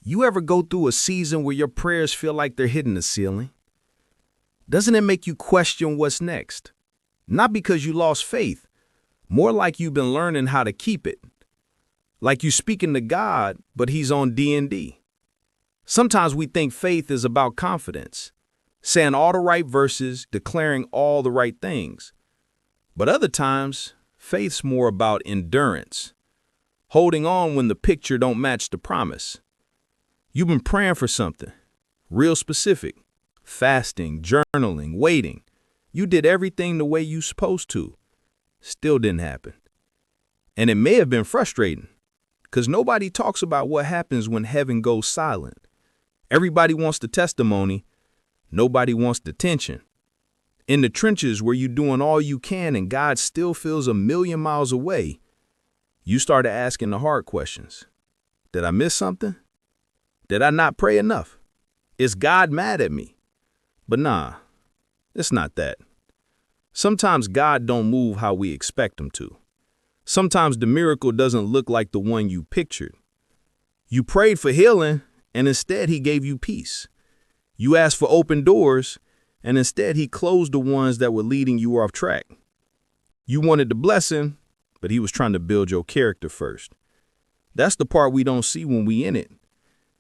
You ever go through a season where your prayers feel like they're hitting the ceiling? Doesn't it make you question what's next? Not because you lost faith, more like you've been learning how to keep it. Like you speaking to God, but he's on D&D. Sometimes we think faith is about confidence, saying all the right verses, declaring all the right things. But other times, faith's more about endurance, holding on when the picture don't match the promise. You've been praying for something, real specific, fasting, journaling, waiting. You did everything the way you supposed to. Still didn't happen. And it may have been frustrating, because nobody talks about what happens when heaven goes silent. Everybody wants the testimony. Nobody wants the tension. In the trenches where you're doing all you can and God still feels a million miles away, you started asking the hard questions. Did I miss something? Did I not pray enough? Is God mad at me? But nah, it's not that. Sometimes God don't move how we expect him to. Sometimes the miracle doesn't look like the one you pictured. You prayed for healing, and instead he gave you peace. You asked for open doors, and instead he closed the ones that were leading you off track. You wanted the blessing, but he was trying to build your character first. That's the part we don't see when we in it.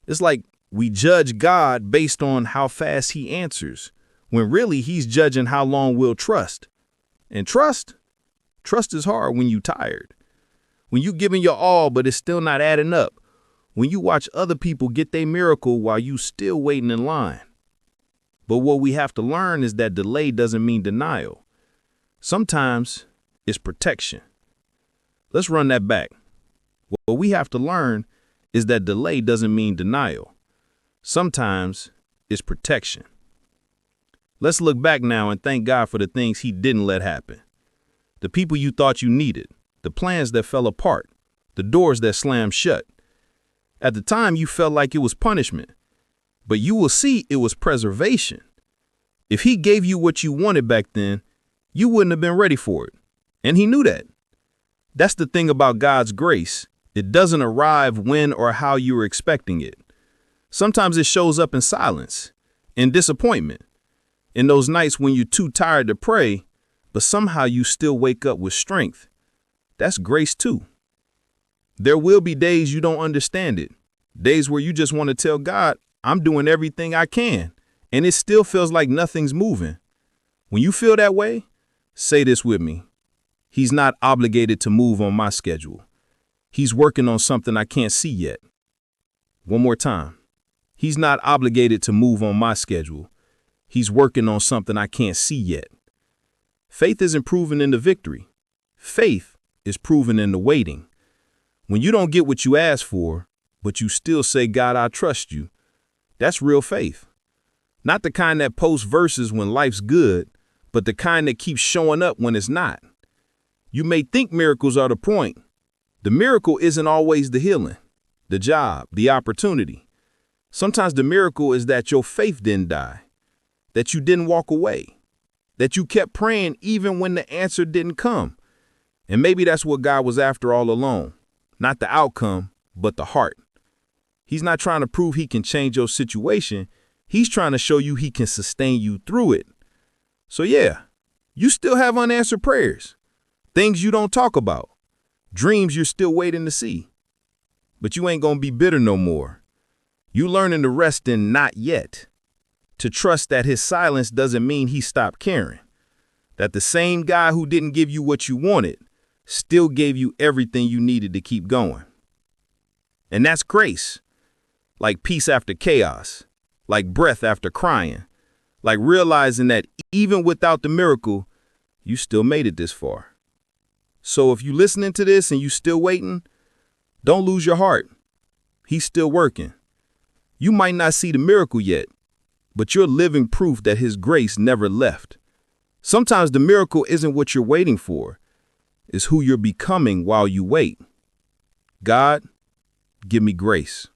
It's like we judge God based on how fast he answers, when really he's judging how long we'll trust. And trust is hard when you're tired. When you giving your all, but it's still not adding up. When you watch other people get their miracle while you still waiting in line. But what we have to learn is that delay doesn't mean denial. Sometimes it's protection. Let's run that back. What we have to learn is that delay doesn't mean denial. Sometimes it's protection. Let's look back now and thank God for the things he didn't let happen. The people you thought you needed, the plans that fell apart, the doors that slammed shut. At the time, you felt like it was punishment, but you will see it was preservation. If he gave you what you wanted back then, you wouldn't have been ready for it. And he knew that. That's the thing about God's grace. It doesn't arrive when or how you were expecting it. Sometimes it shows up in silence, in disappointment, in those nights when you're too tired to pray, but somehow you still wake up with strength. That's grace too. There will be days you don't understand it, days where you just want to tell God, I'm doing everything I can, and it still feels like nothing's moving. When you feel that way, say this with me. He's not obligated to move on my schedule. He's working on something I can't see yet. One more time. He's not obligated to move on my schedule. He's working on something I can't see yet. Faith isn't proven in the victory. Faith is proven in the waiting. When you don't get what you ask for, but you still say, God, I trust you, that's real faith. Not the kind that posts verses when life's good, but the kind that keeps showing up when it's not. You may think miracles are the point. The miracle isn't always the healing, the job, the opportunity. Sometimes the miracle is that your faith didn't die, that you didn't walk away, that you kept praying even when the answer didn't come. And maybe that's what God was after all along. Not the outcome, but the heart. He's not trying to prove he can change your situation. He's trying to show you he can sustain you through it. So yeah, you still have unanswered prayers, things you don't talk about, dreams you're still waiting to see. But you ain't gonna be bitter no more. You learning to rest in not yet, to trust that his silence doesn't mean he stopped caring, that the same guy who didn't give you what you wanted still gave you everything you needed to keep going. And that's grace, like peace after chaos, like breath after crying, like realizing that even without the miracle, you still made it this far. So if you're listening to this and you still waiting, don't lose your heart. He's still working. You might not see the miracle yet, but you're living proof that his grace never left. Sometimes the miracle isn't what you're waiting for. It's who you're becoming while you wait. God, give me grace.